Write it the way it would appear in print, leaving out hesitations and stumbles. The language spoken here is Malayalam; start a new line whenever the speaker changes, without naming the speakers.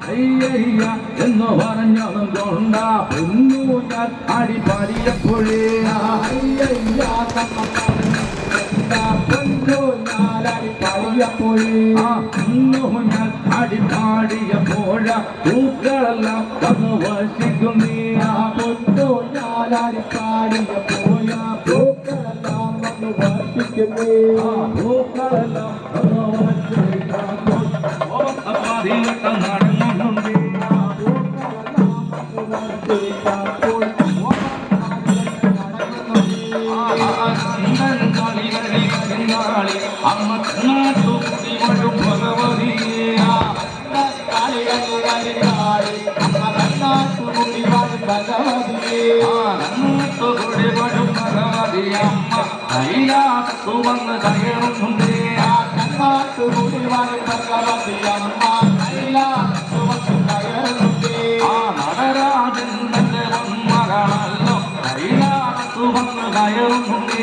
അയ്യയ്യ എന്ന് പറഞ്ഞതും കൊണ്ട പൊന്നു ഞാൻ അടിപാടിയപ്പോഴേ
അയ്യയ്യ പൊന്നു ഞാൻ അടിപാടിയപ്പോഴേ
പൊന്നു ഞാൻ അടിപാടിയപ്പോഴ പൂക്കളെല്ലാം വന്നു വസിക്കുന്നേ
പൊന്നു ഞാൻ അടിപാടിയപ്പോഴ പൂക്കളെല്ലാം വന്നു വസിക്കുന്നേ
പൂക്കളെല്ലാം വന്നു വസിക്കുന്നു നടന്നുണ്ട് അമ്മ നാട്ടുകുടി വരും ഭഗവതിയെ
നാട്ടുകുടി വരും ഭഗവതിയെ
അമ്മ കൈലാസു വന്ന് കയറുന്നുണ്ട്
നാട്ടുകുടി വരും ഭഗവതിയെ അമ്മ കൈലാസു വന്ന് കയറുന്നുണ്ട്
നടരാജൻ തന്റെ മകളല്ലോ കൈലാസു വന്ന് കയറുന്നുണ്ട്